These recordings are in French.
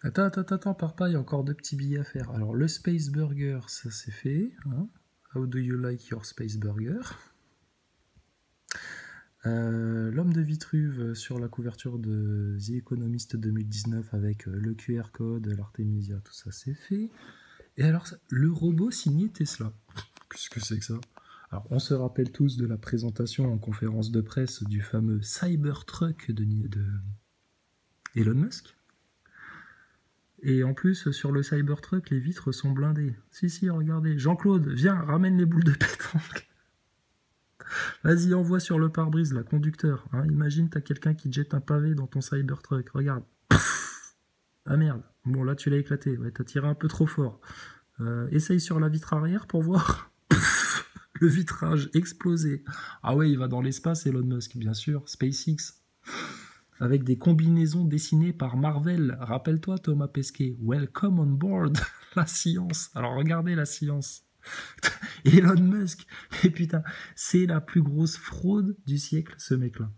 Attends, pars pas, il y a encore deux petits billets à faire. Alors, le Space Burger, ça c'est fait. Hein. How do you like your Space Burger? L'homme de Vitruve sur la couverture de The Economist 2019 avec le QR code, l'Artemisia, tout ça c'est fait. Et alors, le robot signé Tesla. Qu'est-ce que c'est que ça? Alors, on se rappelle tous de la présentation en conférence de presse du fameux Cybertruck de Elon Musk. Et en plus, sur le Cybertruck, les vitres sont blindées. Si, regardez. Jean-Claude, viens, ramène les boules de pétanque. Vas-y, envoie sur le pare-brise, là, conducteur. Hein, imagine, t'as quelqu'un qui te jette un pavé dans ton Cybertruck. Regarde. Ah merde. Bon, là, tu l'as éclaté. Ouais, t'as tiré un peu trop fort. Essaye sur la vitre arrière pour voir. Le vitrage explosé. Ah ouais, il va dans l'espace, Elon Musk, bien sûr. SpaceX. Avec des combinaisons dessinées par Marvel. Rappelle-toi, Thomas Pesquet. Welcome on board. La science. Alors, regardez la science. Elon Musk. Et putain, c'est la plus grosse fraude du siècle, ce mec-là.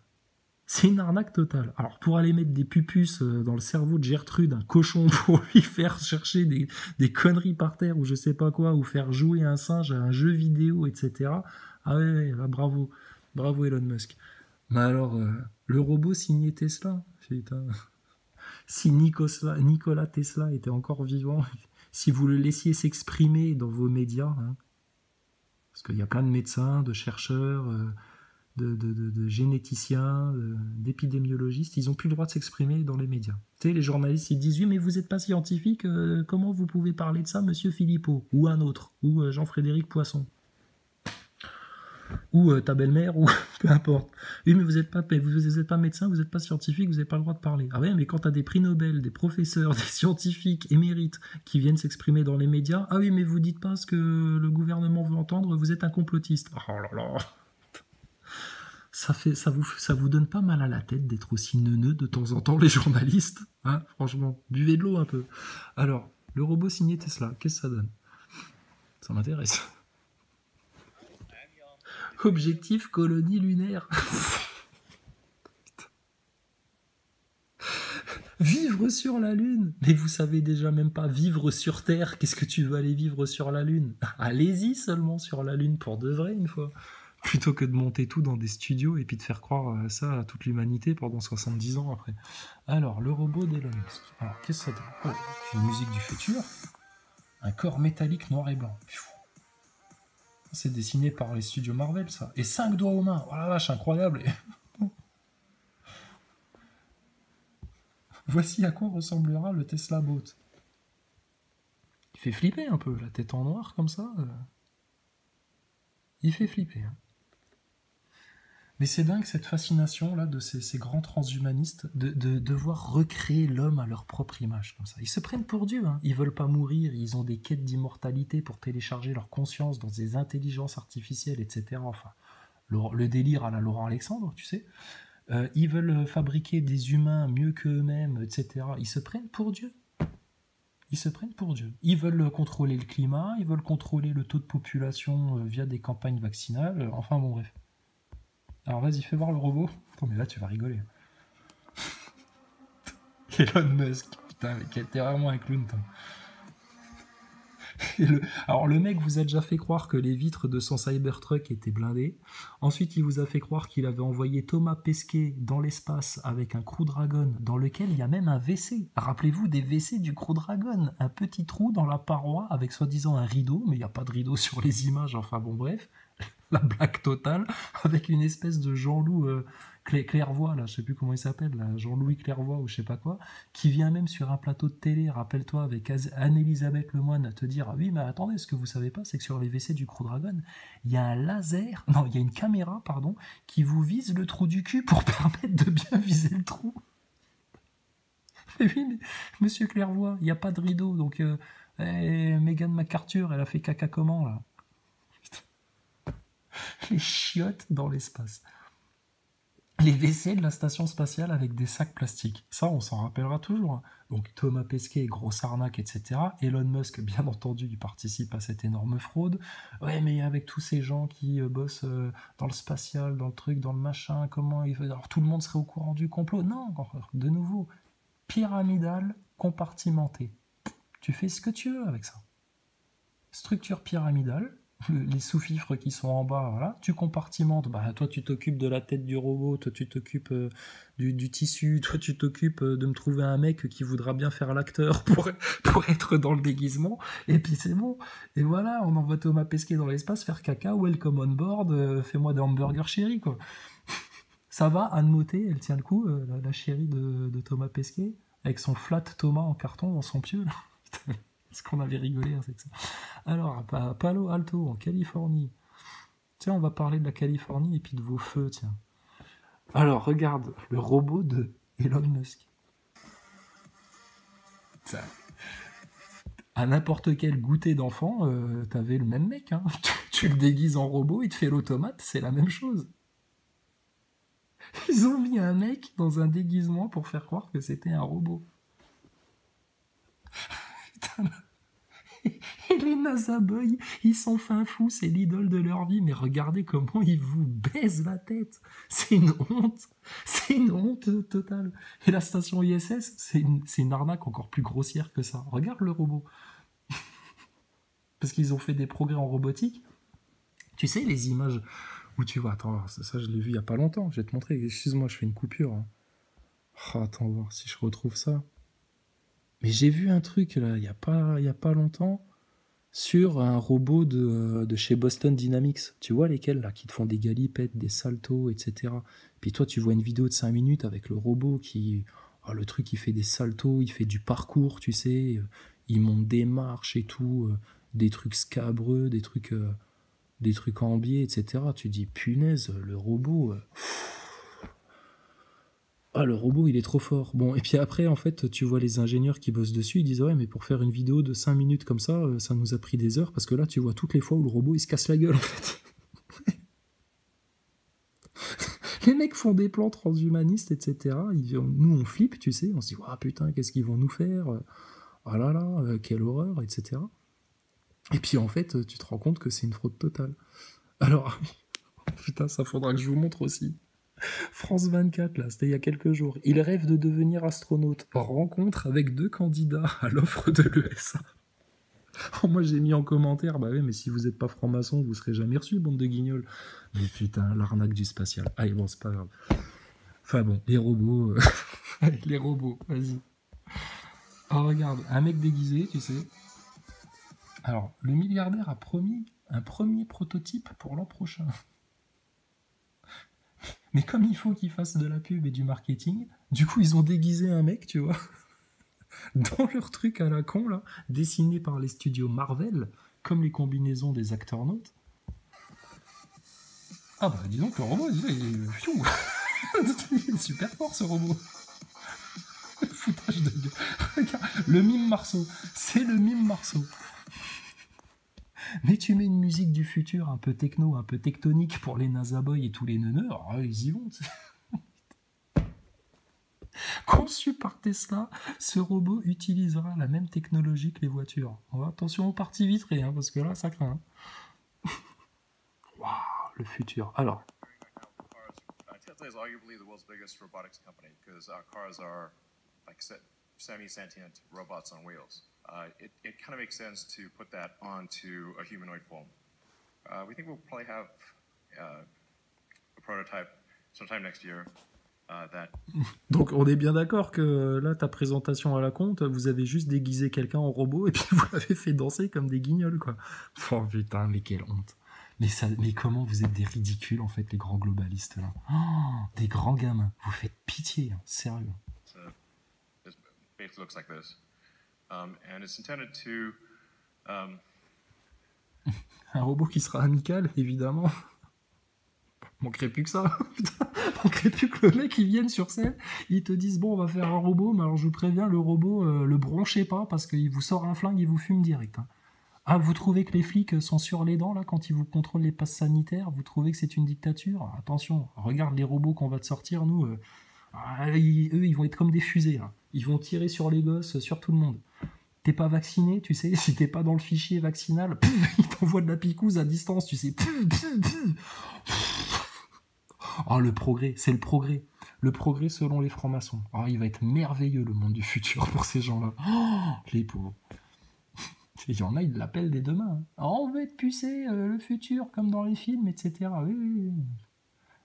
C'est une arnaque totale. Alors, pour aller mettre des pupus dans le cerveau de Gertrude, un cochon, pour lui faire chercher des conneries par terre ou je sais pas quoi, ou faire jouer un singe à un jeu vidéo, etc. Ah ouais, là, bravo. Bravo Elon Musk. Mais alors, le robot signé Tesla, putain. Si Nikola Tesla était encore vivant, si vous le laissiez s'exprimer dans vos médias, hein, parce qu'il y a plein de médecins, de chercheurs, de généticiens, d'épidémiologistes, ils n'ont plus le droit de s'exprimer dans les médias. Tu sais, les journalistes, ils disent, oui, mais vous n'êtes pas scientifique, comment vous pouvez parler de ça, monsieur Philippot, ou un autre, ou Jean-Frédéric Poisson, ou ta belle-mère, ou peu importe. Oui, mais vous n'êtes pas médecin, vous n'êtes pas scientifique, vous n'avez pas le droit de parler. Ah ouais, mais quand tu as des prix Nobel, des professeurs, des scientifiques émérites qui viennent s'exprimer dans les médias, ah oui, mais vous dites pas ce que le gouvernement veut entendre, vous êtes un complotiste. Oh là là. Ça vous donne pas mal à la tête d'être aussi neuneux de temps en temps, les journalistes, hein, franchement, buvez de l'eau un peu. Alors, le robot signé Tesla, qu'est-ce que ça donne? Ça m'intéresse. Objectif colonie lunaire. Vivre sur la Lune. Mais vous savez déjà même pas vivre sur Terre. Qu'est-ce que tu veux aller vivre sur la Lune? Allez-y seulement sur la Lune pour de vrai une fois. Plutôt que de monter tout dans des studios et puis de faire croire ça à toute l'humanité pendant 70 ans après. Alors, le robot d'Elon Musk. Alors, qu'est-ce que ça donne? Oh, une musique du futur. Un corps métallique noir et blanc. C'est dessiné par les studios Marvel, ça. Et 5 doigts aux mains. Oh la vache, incroyable. Voici à quoi ressemblera le Tesla Bot. Il fait flipper un peu, la tête en noir comme ça. Il fait flipper. Hein. Mais c'est dingue cette fascination là de ces grands transhumanistes de devoir recréer l'homme à leur propre image comme ça. Ils se prennent pour Dieu, hein. Ils veulent pas mourir, ils ont des quêtes d'immortalité pour télécharger leur conscience dans des intelligences artificielles, etc. Enfin, le délire à la Laurent Alexandre, tu sais. Ils veulent fabriquer des humains mieux qu'eux-mêmes, etc. Ils se prennent pour Dieu. Ils se prennent pour Dieu. Ils veulent contrôler le climat, ils veulent contrôler le taux de population via des campagnes vaccinales. Enfin bon, bref. Alors vas-y, fais voir le robot. Oh, mais là, tu vas rigoler. Elon Musk. Putain, mais t'es vraiment un clown, toi. Alors le mec vous a déjà fait croire que les vitres de son Cybertruck étaient blindées. Ensuite, il vous a fait croire qu'il avait envoyé Thomas Pesquet dans l'espace avec un Crew Dragon dans lequel il y a même un WC. Rappelez-vous des WC du Crew Dragon. Un petit trou dans la paroi avec soi-disant un rideau, mais il n'y a pas de rideau sur les images. Enfin bon, bref. La blague totale avec une espèce de Jean-Loup Clairvoy, là, je sais plus comment il s'appelle, là, Jean-Louis Clairvoy ou je sais pas quoi, qui vient même sur un plateau de télé, rappelle-toi, avec Anne-Elisabeth Lemoine, à te dire ah oui, mais attendez, ce que vous savez pas, c'est que sur les WC du Crew Dragon, il y a un laser, non, il y a une caméra, pardon, qui vous vise le trou du cul pour permettre de bien viser le trou. Mais oui, mais monsieur Clairvoy, il n'y a pas de rideau, donc Meghan McArthur, elle a fait caca comment, là? Les chiottes dans l'espace. Les WC de la station spatiale avec des sacs plastiques. Ça, on s'en rappellera toujours. Hein. Donc Thomas Pesquet, grosse arnaque, etc. Elon Musk, bien entendu, il participe à cette énorme fraude. Ouais, mais avec tous ces gens qui bossent dans le spatial, dans le truc, dans le machin, comment il fait... Alors tout le monde serait au courant du complot. Non, de nouveau, pyramidal, compartimenté. Tu fais ce que tu veux avec ça. Structure pyramidale, les sous-fifres qui sont en bas, voilà, tu compartimentes. Bah, toi, tu t'occupes de la tête du robot, toi, tu t'occupes du tissu, toi, tu t'occupes de me trouver un mec qui voudra bien faire l'acteur pour être dans le déguisement, et puis c'est bon. Et voilà, on envoie Thomas Pesquet dans l'espace faire caca, welcome on board, fais-moi des hamburgers chéris, quoi. Ça va, Anne Motet, elle tient le coup, la chérie de Thomas Pesquet, avec son flat Thomas en carton dans son pieu, là. Ce qu'on avait rigolé, hein, c'est que ça. Alors, à Palo Alto, en Californie. Tiens, on va parler de la Californie et puis de vos feux, tiens. Alors, regarde, le robot de Elon Musk. Ça, à n'importe quel goûter d'enfant, t'avais le même mec. Hein. Tu le déguises en robot, il te fait l'automate, c'est la même chose. Ils ont mis un mec dans un déguisement pour faire croire que c'était un robot. Putain. Et les NASA Boys, ils sont fin fous, c'est l'idole de leur vie, mais regardez comment ils vous baisent la tête. C'est une honte totale. Et la station ISS, c'est une arnaque encore plus grossière que ça. Regarde le robot. Parce qu'ils ont fait des progrès en robotique. Tu sais, les images où tu vois, attends, ça je l'ai vu il y a pas longtemps, je vais te montrer, excuse-moi, je fais une coupure. Hein. Oh, attends, voir si je retrouve ça. Mais j'ai vu un truc là, il y a pas longtemps, sur un robot de chez Boston Dynamics. Tu vois lesquels là, qui te font des galipettes, des saltos, etc. Puis toi, tu vois une vidéo de 5 minutes avec le robot qui... Oh, le truc, il fait des saltos, il fait du parcours, tu sais. Il monte des marches et tout, des trucs scabreux, des trucs en biais, etc. Tu dis, punaise, le robot... Ah, le robot, il est trop fort. Bon, et puis après, en fait, tu vois les ingénieurs qui bossent dessus, ils disent, ouais, mais pour faire une vidéo de 5 minutes comme ça, ça nous a pris des heures, parce que là, tu vois toutes les fois où le robot, il se casse la gueule, en fait. Les mecs font des plans transhumanistes, etc. Nous, on flippe, tu sais, on se dit, ah putain, qu'est-ce qu'ils vont nous faire? Ah là là, quelle horreur, etc. Et puis, en fait, tu te rends compte que c'est une fraude totale. Alors, putain, ça faudra que je vous montre aussi. France 24, là, c'était il y a quelques jours. Il rêve de devenir astronaute. Rencontre avec 2 candidats à l'offre de l'ESA. Oh, moi, j'ai mis en commentaire, bah oui, mais si vous n'êtes pas franc-maçon, vous serez jamais reçu, bande de guignols. Mais putain, l'arnaque du spatial. Allez, bon, c'est pas grave. Enfin bon, les robots... les robots, vas-y. Oh, regarde, un mec déguisé, tu sais. Alors, le milliardaire a promis un premier prototype pour l'an prochain. Mais comme il faut qu'ils fassent de la pub et du marketing, du coup, ils ont déguisé un mec, tu vois, dans leur truc à la con, là, dessiné par les studios Marvel, comme les combinaisons des acteurs-nautes. Ah bah, dis donc, le robot, il est super fort, ce robot. Foutage de gueule. Regarde, le mime Marceau. C'est le mime Marceau. Mais tu mets une musique du futur, un peu techno, un peu tectonique pour les NASA Boys et tous les neuneux, alors ils y vont. Conçu par Tesla, ce robot utilisera la même technologie que les voitures. Oh, attention aux parties vitrées, hein, parce que là, ça craint. Waouh, le futur. Alors. Tesla is arguably the world's biggest robotics company because our cars are like semi-sentient robots on wheels. It kind of makes sense to put that onto a humanoid form. We think we'll probably have a prototype sometime next year. Donc on est bien d'accord que là, ta présentation à la compte, vous avez juste déguisé quelqu'un en robot et puis vous l'avez fait danser comme des guignols, quoi. Oh putain, mais quelle honte. Mais comment vous êtes des ridicules, en fait, les grands globalistes, là. Oh, des grands gamins. Vous faites pitié, hein, sérieux. It basically looks like this. And it's intended to... Un robot qui sera amical, évidemment. Manquerait plus que ça. Manquerait plus que le mec il vienne sur scène, ils te disent bon on va faire un robot, mais alors je vous préviens le robot le bronchez pas parce qu'il vous sort un flingue, il vous fume direct. Hein. Ah vous trouvez que les flics sont sur les dents là quand ils vous contrôlent les passes sanitaires, vous trouvez que c'est une dictature? Attention, regarde les robots qu'on va te sortir nous, eux ils vont être comme des fusées, hein. Ils vont tirer sur les gosses, sur tout le monde. T'es pas vacciné, tu sais, si t'es pas dans le fichier vaccinal, ils t'envoient de la picouse à distance, tu sais. Oh, le progrès, c'est le progrès. Le progrès selon les francs-maçons. Ah, il va être merveilleux le monde du futur pour ces gens-là. Oh, les pauvres. Il y en a, ils l'appellent des demain. Hein. Oh, on veut être pucé, le futur, comme dans les films, etc. Oui, oui, oui.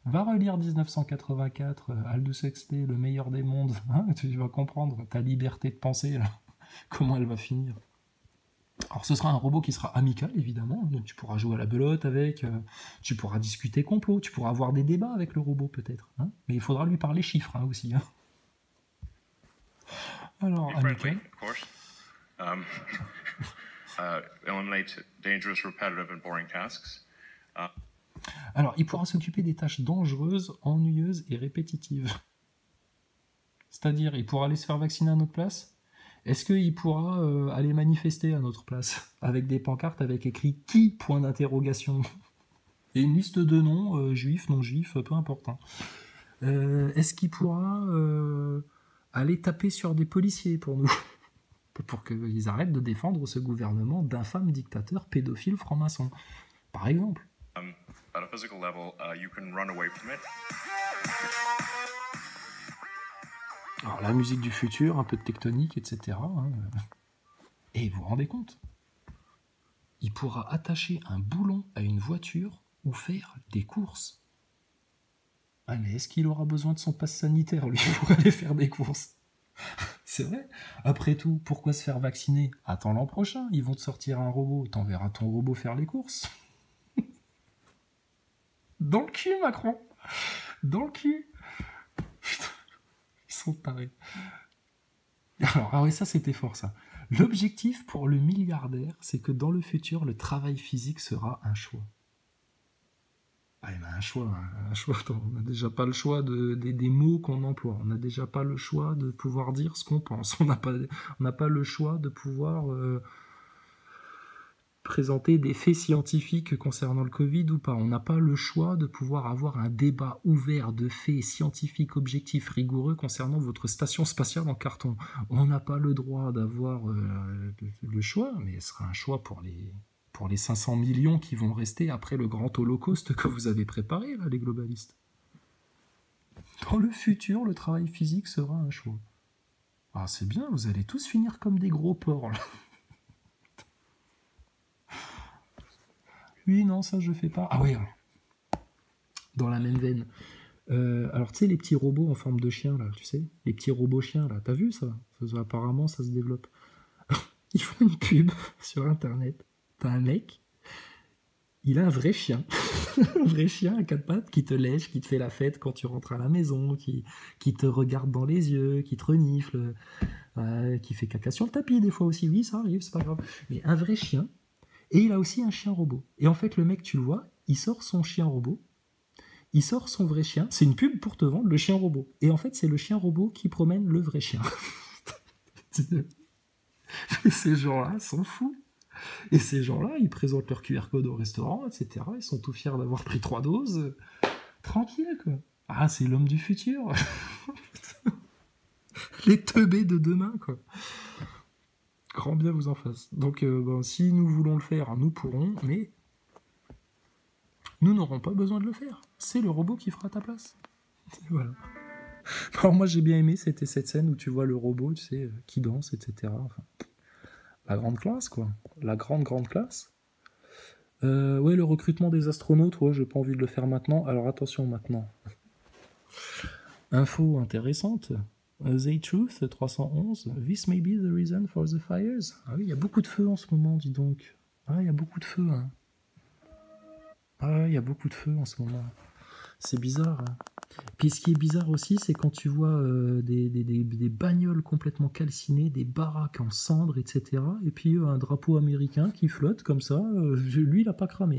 Va relire 1984, Aldous Huxley, le meilleur des mondes. Hein, tu vas comprendre ta liberté de penser, là. Comment elle va finir. Alors ce sera un robot qui sera amical, évidemment. Donc, tu pourras jouer à la belote avec, tu pourras discuter complot, tu pourras avoir des débats avec le robot peut-être. Hein. Mais il faudra lui parler chiffres hein, aussi. Hein. Alors, amical. Of course. Eliminate dangerous, repetitive and boring tasks. Alors, il pourra s'occuper des tâches dangereuses, ennuyeuses et répétitives. C'est-à-dire, il pourra aller se faire vacciner à notre place. Est-ce qu'il pourra aller manifester à notre place avec des pancartes avec écrit « Qui ?» point d'interrogation et une liste de noms, juifs, non-juifs, peu importe. Hein. Est-ce qu'il pourra aller taper sur des policiers pour nous pour qu'ils arrêtent de défendre ce gouvernement d'infâmes dictateurs pédophiles francs-maçons, par exemple. At a physical level, you can run away from it. Alors la musique du futur, un peu de tectonique, etc. Hein. Et vous vous rendez compte ? Il pourra attacher un boulon à une voiture ou faire des courses. Ah mais est-ce qu'il aura besoin de son passe sanitaire, lui, pour aller faire des courses ? C'est vrai. Après tout, pourquoi se faire vacciner ? Attends l'an prochain, ils vont te sortir un robot. T'enverras ton robot faire les courses. Dans le cul, Macron. Dans le cul. Putain, ils sont tarés. Alors, ah ouais, ça c'était fort ça. L'objectif pour le milliardaire, c'est que dans le futur, le travail physique sera un choix. Ah, mais un choix. Attends, on n'a déjà pas le choix des mots qu'on emploie. On n'a déjà pas le choix de pouvoir dire ce qu'on pense. On n'a pas le choix de pouvoir présenter des faits scientifiques concernant le Covid ou pas. On n'a pas le choix de pouvoir avoir un débat ouvert de faits scientifiques, objectifs, rigoureux concernant votre station spatiale en carton. On n'a pas le droit d'avoir le choix, mais ce sera un choix pour les 500 millions qui vont rester après le grand holocauste que vous avez préparé, là, les globalistes. Dans le futur, le travail physique sera un choix. Ah, c'est bien, vous allez tous finir comme des gros porcs, là. Oui, non, ça je fais pas. Ah ouais, dans la même veine. Alors tu sais, les petits robots en forme de chien, là, tu sais, les petits robots chiens, là, t'as vu ça, apparemment, ça se développe. Ils font une pub sur Internet. T'as un mec, il a un vrai chien, un vrai chien à quatre pattes qui te lèche, qui te fait la fête quand tu rentres à la maison, qui te regarde dans les yeux, qui te renifle, qui fait caca sur le tapis des fois aussi. Oui, ça arrive, c'est pas grave. Mais un vrai chien. Et il a aussi un chien robot. Et en fait, le mec, tu le vois, il sort son chien robot, il sort son vrai chien. C'est une pub pour te vendre le chien robot. Et en fait, c'est le chien robot qui promène le vrai chien. Et ces gens-là sont fous. Et ces gens-là, ils présentent leur QR code au restaurant, etc. Ils sont tout fiers d'avoir pris 3 doses. Tranquille, quoi. Ah, c'est l'homme du futur. Les teubés de demain, quoi. Grand bien vous en fasse. Donc, si nous voulons le faire, nous pourrons, mais nous n'aurons pas besoin de le faire. C'est le robot qui fera ta place. Voilà. Alors moi, j'ai bien aimé, c'était cette scène où tu vois le robot, tu sais, qui danse, etc. Enfin, la grande classe, quoi. La grande classe. Ouais, le recrutement des astronautes, ouais, j'ai pas envie de le faire maintenant. Alors attention maintenant. Info intéressante. The Truth 311. This may be the reason for the fires. Ah oui, il y a beaucoup de feu en ce moment, dis donc. Ah, il y a beaucoup de feu. Hein. Ah, il y a beaucoup de feu en ce moment. C'est bizarre. Hein. Puis ce qui est bizarre aussi, c'est quand tu vois des bagnoles complètement calcinées, des baraques en cendres, etc. Et puis un drapeau américain qui flotte comme ça. Lui, il n'a pas cramé.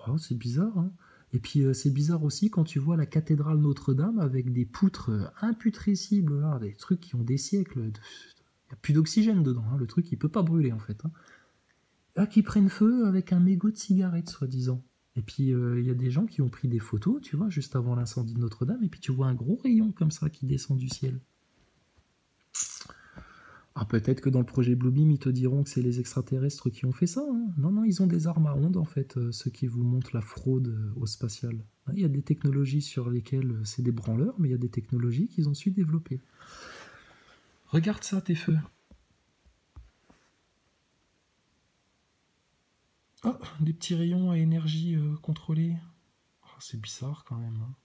Oh, c'est bizarre, hein. Et puis c'est bizarre aussi quand tu vois la cathédrale Notre-Dame avec des poutres imputrescibles, là, des trucs qui ont des siècles. Il n'y a plus d'oxygène dedans, hein, le truc il peut pas brûler en fait. Hein. Là, qui prennent feu avec un mégot de cigarette, soi-disant. Et puis il y a des gens qui ont pris des photos, tu vois, juste avant l'incendie de Notre-Dame, et puis tu vois un gros rayon comme ça qui descend du ciel. Ah, peut-être que dans le projet Bluebeam, ils te diront que c'est les extraterrestres qui ont fait ça, hein. Non, non, ils ont des armes à ondes, en fait, ceux qui vous montrent la fraude au spatial. Hein, il y a des technologies sur lesquelles c'est des branleurs, mais il y a des technologies qu'ils ont su développer. Regarde ça, tes feux. Oh, des petits rayons à énergie contrôlée. Oh, c'est bizarre quand même, hein.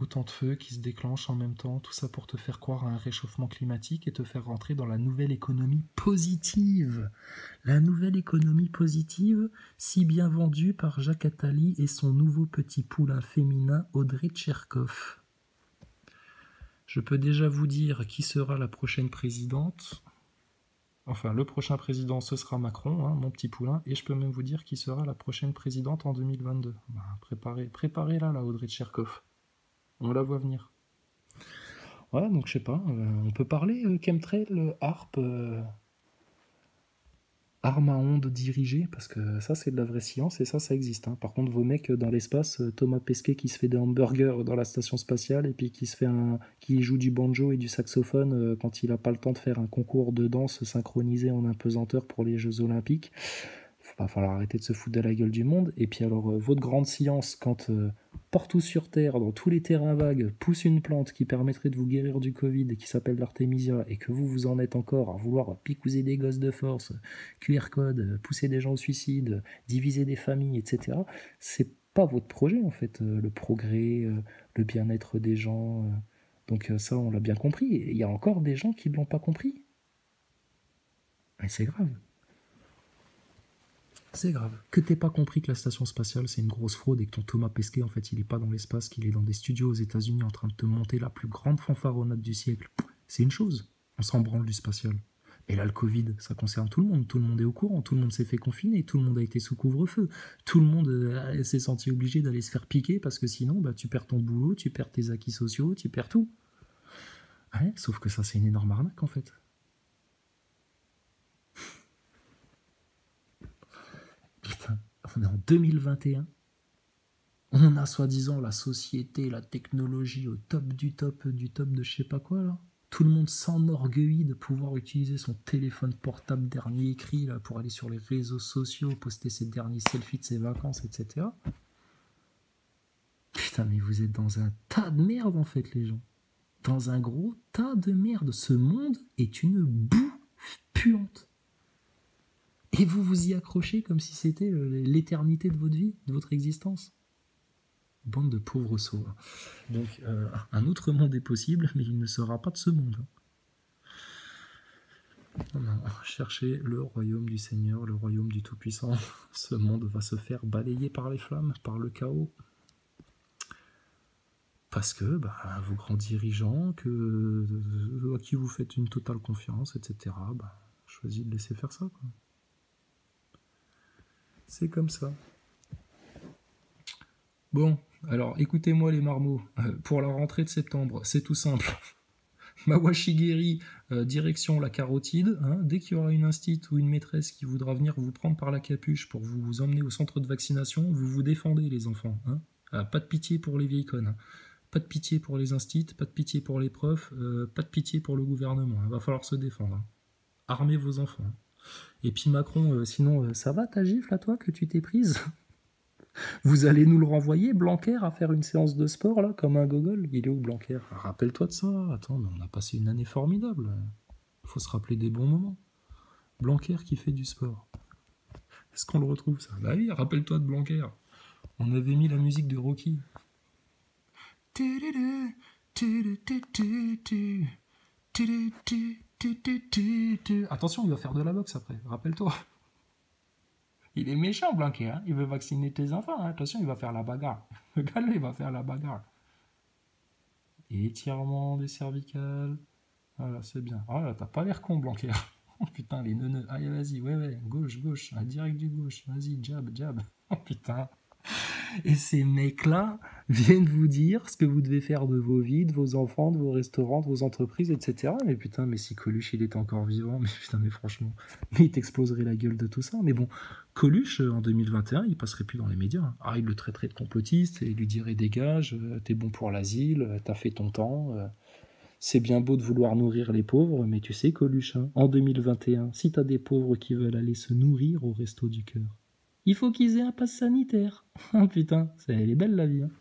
Autant de feux qui se déclenchent en même temps, tout ça pour te faire croire à un réchauffement climatique et te faire rentrer dans la nouvelle économie positive. La nouvelle économie positive, si bien vendue par Jacques Attali et son nouveau petit poulain féminin Audrey Tcherkov. Je peux déjà vous dire qui sera la prochaine présidente. Enfin, le prochain président, ce sera Macron, hein, mon petit poulain, et je peux même vous dire qui sera la prochaine présidente en 2022. Bah, préparez-la, là, Audrey Tcherkov. On la voit venir. Ouais, donc je sais pas, on peut parler chemtrail, harpe, arme à ondes dirigée, parce que ça c'est de la vraie science et ça existe, hein. Par contre, vos mecs dans l'espace, Thomas Pesquet qui se fait des hamburgers dans la station spatiale et puis qui joue du banjo et du saxophone quand il a pas le temps de faire un concours de danse synchronisé en apesanteur pour les Jeux Olympiques. Va falloir arrêter de se foutre de la gueule du monde. Et puis alors, votre grande science, quand partout sur Terre, dans tous les terrains vagues, pousse une plante qui permettrait de vous guérir du Covid et qui s'appelle l'artémisia, et que vous en êtes encore à vouloir picouser des gosses de force, QR code, pousser des gens au suicide, diviser des familles, etc., c'est pas votre projet en fait, le progrès, le bien-être des gens. Donc ça, on l'a bien compris. Il y a encore des gens qui ne l'ont pas compris. Mais c'est grave. C'est grave. Que t'aies pas compris que la station spatiale c'est une grosse fraude et que ton Thomas Pesquet en fait il est pas dans l'espace, qu'il est dans des studios aux États-Unis en train de te monter la plus grande fanfaronnade du siècle, c'est une chose. On s'en branle du spatial. Et là, le Covid, ça concerne tout le monde est au courant, tout le monde s'est fait confiner, tout le monde a été sous couvre-feu, tout le monde s'est senti obligé d'aller se faire piquer parce que sinon, bah, tu perds ton boulot, tu perds tes acquis sociaux, tu perds tout. Ouais, sauf que ça, c'est une énorme arnaque en fait. Putain, on est en 2021. On a soi-disant la société, la technologie au top du top de je sais pas quoi là. Tout le monde s'enorgueillit de pouvoir utiliser son téléphone portable dernier cri là, pour aller sur les réseaux sociaux, poster ses derniers selfies de ses vacances, etc. Putain, mais vous êtes dans un tas de merde en fait, les gens. Dans un gros tas de merde. Ce monde est une boue puante. Et vous vous y accrochez comme si c'était l'éternité de votre vie, de votre existence. Bande de pauvres sots. Donc, un autre monde est possible, mais il ne sera pas de ce monde. Non, cherchez le royaume du Seigneur, le royaume du Tout-Puissant. Ce monde va se faire balayer par les flammes, par le chaos. Parce que vos grands dirigeants, à qui vous faites une totale confiance, etc., choisis de laisser faire ça, quoi. C'est comme ça. Bon, alors écoutez-moi les marmots, pour la rentrée de septembre, c'est tout simple. Mawashigiri, direction la carotide, hein, dès qu'il y aura une instite ou une maîtresse qui voudra venir vous prendre par la capuche pour vous emmener au centre de vaccination, vous vous défendez les enfants. Hein. Pas de pitié pour les vieilles connes. Hein. Pas de pitié pour les instits, pas de pitié pour les profs, pas de pitié pour le gouvernement. Il va falloir se défendre. Hein. Armez vos enfants. Hein. Et puis Macron, sinon, ça va ta gifle à toi que tu t'es prise? Vous allez nous le renvoyer, Blanquer, à faire une séance de sport, là, comme un gogol? Il est où, Blanquer? Rappelle-toi de ça. Attends, mais on a passé une année formidable. Faut se rappeler des bons moments. Blanquer qui fait du sport. Est-ce qu'on le retrouve, ça? Bah oui, rappelle-toi de Blanquer. On avait mis la musique de Rocky. Attention, il va faire de la boxe après, rappelle-toi. Il est méchant, Blanquer, hein, il veut vacciner tes enfants, hein. Attention, il va faire la bagarre. Regarde-le, il va faire la bagarre. Étirement des cervicales. Voilà, c'est bien. Ah là, t'as pas l'air con, Blanquer. Oh putain, les neuneux. Allez, vas-y, ouais, gauche, direct du gauche. Vas-y, jab. Oh putain. Et ces mecs-là viennent vous dire ce que vous devez faire de vos vies, de vos enfants, de vos restaurants, de vos entreprises, etc. Mais putain, mais si Coluche il était encore vivant, mais putain, mais franchement, mais il t'exploserait la gueule de tout ça. Mais bon, Coluche, en 2021, il passerait plus dans les médias. Hein. Ah, il le traiterait de complotiste et il lui dirait dégage, t'es bon pour l'asile, t'as fait ton temps. C'est bien beau de vouloir nourrir les pauvres, mais tu sais, Coluche, hein, en 2021, si t'as des pauvres qui veulent aller se nourrir au resto du cœur, il faut qu'ils aient un pass sanitaire. Ah putain, elle est belle la vie. Hein.